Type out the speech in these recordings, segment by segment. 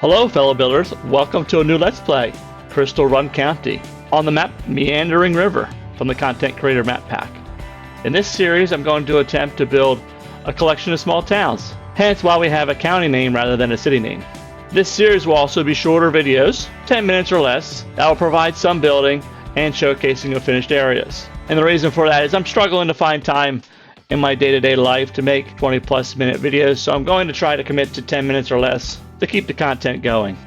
Hello fellow builders, welcome to a new Let's Play, Crystal Run County, on the map Meandering River from the Content Creator Map Pack. In this series I'm going to attempt to build a collection of small towns, hence why we have a county name rather than a city name. This series will also be shorter videos, 10 minutes or less, that will provide some building and showcasing of finished areas. And the reason for that is I'm struggling to find time in my day-to-day life to make 20+ minute videos, so I'm going to try to commit to 10 minutes or less to keep the content going.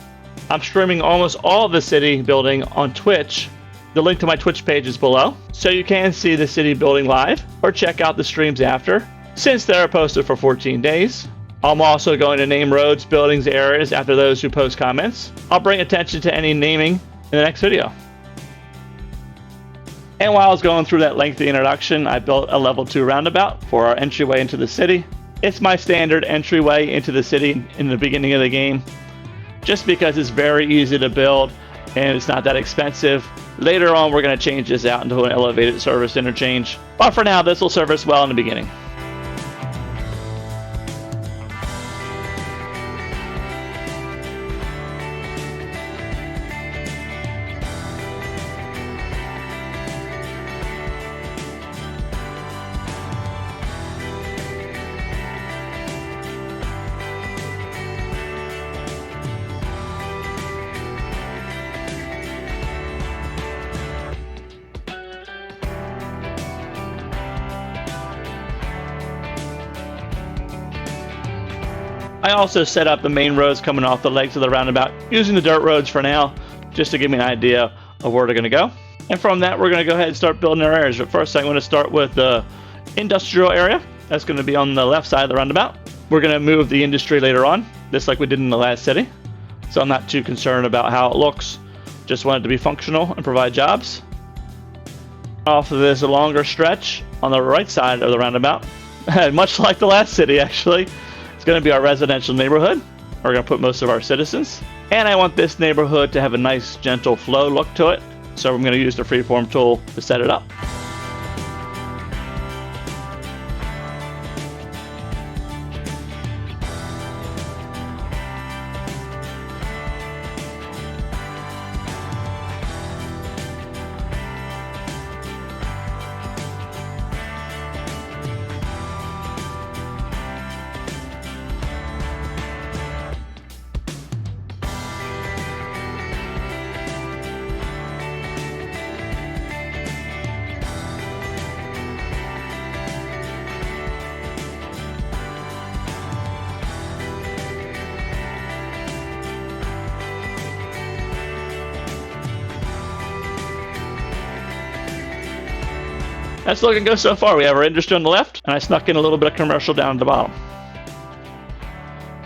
I'm streaming almost all of the city building on Twitch. The link to my Twitch page is below, so you can see the city building live or check out the streams after, since they're posted for 14 days. I'm also going to name roads, buildings, areas after those who post comments. I'll bring attention to any naming in the next video. And while I was going through that lengthy introduction, I built a level 2 roundabout for our entryway into the city. It's my standard entryway into the city in the beginning of the game, just because it's very easy to build and it's not that expensive. Later on we're going to change this out into an elevated service interchange, but for now this will serve us well in the beginning. I also set up the main roads coming off the legs of the roundabout using the dirt roads for now, just to give me an idea of where they're going to go. And from that we're going to go ahead and start building our areas. But first I'm going to start with the industrial area. That's going to be on the left side of the roundabout. We're going to move the industry later on, just like we did in the last city. So I'm not too concerned about how it looks. Just want it to be functional and provide jobs. Off of this longer stretch on the right side of the roundabout, much like the last city actually, it's going to be our residential neighborhood. We're going to put most of our citizens. And I want this neighborhood to have a nice gentle flow look to it. So I'm going to use the freeform tool to set it up. That's looking good so far. We have our industry on the left, and I snuck in a little bit of commercial down at the bottom.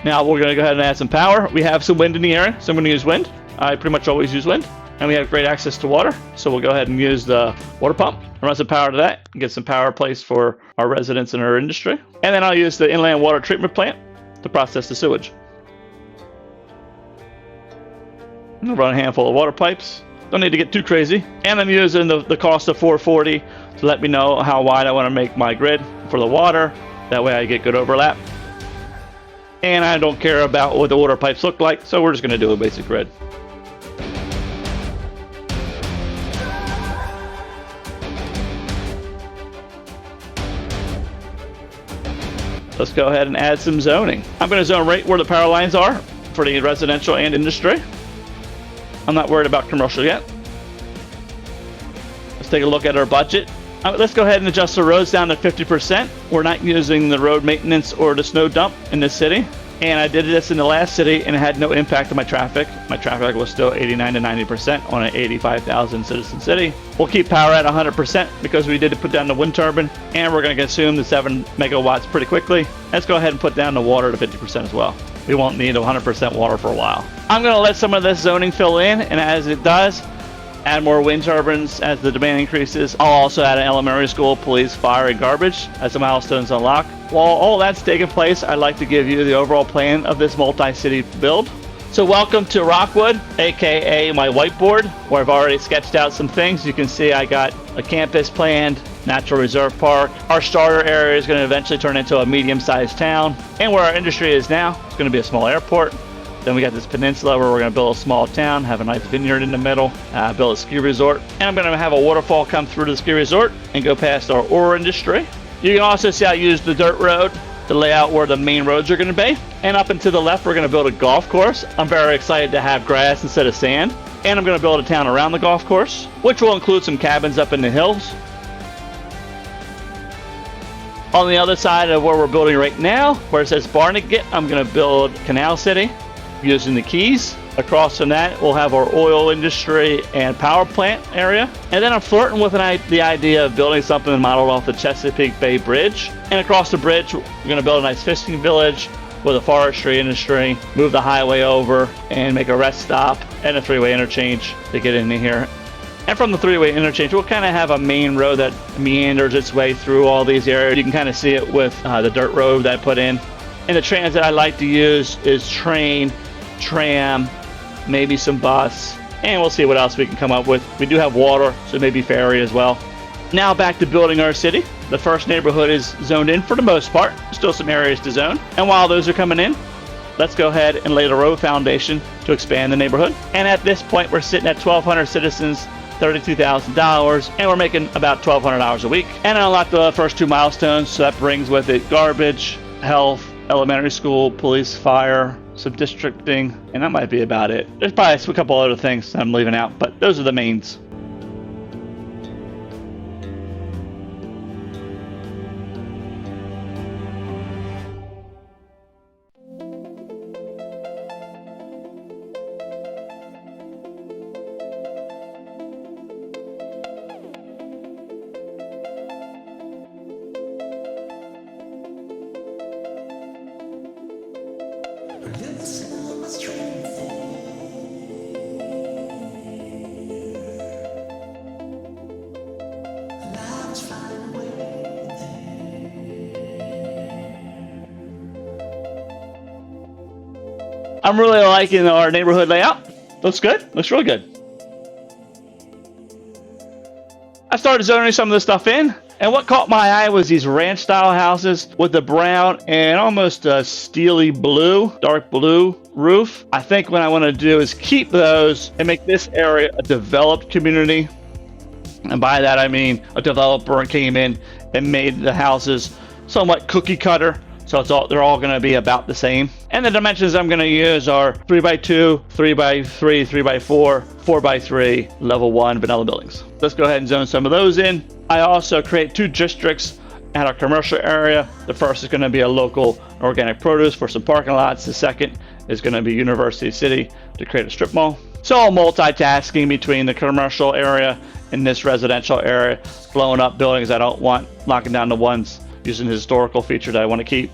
Now we're going to go ahead and add some power. We have some wind in the area, so I'm going to use wind. I pretty much always use wind. And we have great access to water, so we'll go ahead and use the water pump and run some power to that and get some power placed for our residents and our industry. And then I'll use the inland water treatment plant to process the sewage. I'm going to run a handful of water pipes. Don't need to get too crazy. And I'm using the cost of 440 to let me know how wide I want to make my grid for the water. That way I get good overlap. And I don't care about what the water pipes look like, so we're just going to do a basic grid. Let's go ahead and add some zoning. I'm going to zone right where the power lines are for the residential and industry. I'm not worried about commercial yet. Let's take a look at our budget. Let's go ahead and adjust the roads down to 50%. We're not using the road maintenance or the snow dump in this city. And I did this in the last city and it had no impact on my traffic. My traffic was still 89 to 90% on an 85,000 citizen city. We'll keep power at 100% because we did put down the wind turbine and we're going to consume the 7 megawatts pretty quickly. Let's go ahead and put down the water to 50% as well. We won't need 100% water for a while. I'm going to let some of this zoning fill in, and as it does, add more wind turbines as the demand increases. I'll also add an elementary school, police, fire, and garbage as the milestones unlock. While all that's taking place, I'd like to give you the overall plan of this multi-city build. So welcome to Rockwood, aka my whiteboard, where I've already sketched out some things. You can see I got a campus planned, natural reserve park. Our starter area is going to eventually turn into a medium-sized town. And where our industry is now, it's going to be a small airport. Then we got this peninsula where we're going to build a small town, have a nice vineyard in the middle, build a ski resort. And I'm going to have a waterfall come through the ski resort and go past our ore industry. You can also see I use the dirt road to lay out where the main roads are going to be. And up and to the left, we're going to build a golf course. I'm very excited to have grass instead of sand. And I'm going to build a town around the golf course, which will include some cabins up in the hills. On the other side of where we're building right now, where it says Barnegat, I'm going to build Canal City using the keys. Across from that, we'll have our oil industry and power plant area. And then I'm flirting with the idea of building something modeled off the Chesapeake Bay Bridge. And across the bridge, we're going to build a nice fishing village with a forestry industry, move the highway over, and make a rest stop and a three-way interchange to get into here. And from the three-way interchange, we'll kind of have a main road that meanders its way through all these areas. You can kind of see it with the dirt road that I put in. And the transit I like to use is train, tram, maybe some bus, and we'll see what else we can come up with. We do have water, so maybe ferry as well. Now back to building our city. The first neighborhood is zoned in for the most part. Still some areas to zone. And while those are coming in, let's go ahead and lay the road foundation to expand the neighborhood. And at this point, we're sitting at 1,200 citizens, $32,000, and we're making about $1,200 a week. And I unlocked the first 2 milestones, so that brings with it garbage, health, elementary school, police, fire, some districting, and that might be about it. There's probably a couple other things I'm leaving out, but those are the mains. I'm really liking our neighborhood layout. Looks good. Looks really good. I started zoning some of this stuff in, and what caught my eye was these ranch-style houses with the brown and almost a steely blue, dark blue roof. I think what I want to do is keep those and make this area a developed community. And by that I mean a developer came in and made the houses somewhat cookie cutter. So they're all going to be about the same. And the dimensions I'm going to use are 3x2, 3x3, 3x4, 4x3, level 1 vanilla buildings. Let's go ahead and zone some of those in. I also create 2 districts at our commercial area. The first is going to be a local organic produce for some parking lots. The second is going to be University City to create a strip mall. So I'm multitasking between the commercial area and this residential area, blowing up buildings I don't want, knocking down the ones using the historical feature that I want to keep.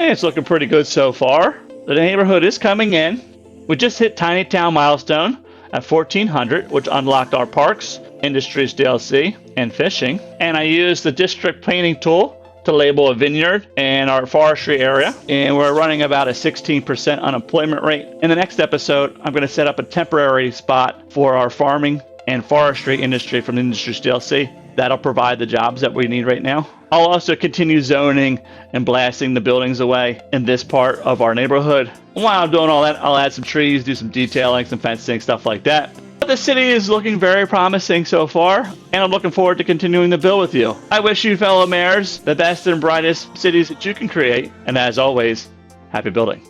And it's looking pretty good so far. The neighborhood is coming in. We just hit Tiny Town milestone at 1,400, which unlocked our parks, industries DLC, and fishing. And I used the district painting tool to label a vineyard in our forestry area. And we're running about a 16% unemployment rate. In the next episode, I'm going to set up a temporary spot for our farming and forestry industry from the industries DLC. That'll provide the jobs that we need right now. I'll also continue zoning and blasting the buildings away in this part of our neighborhood. While I'm doing all that, I'll add some trees, do some detailing, some fencing, stuff like that. But the city is looking very promising so far, and I'm looking forward to continuing to build with you. I wish you fellow mayors the best and brightest cities that you can create, and as always, happy building.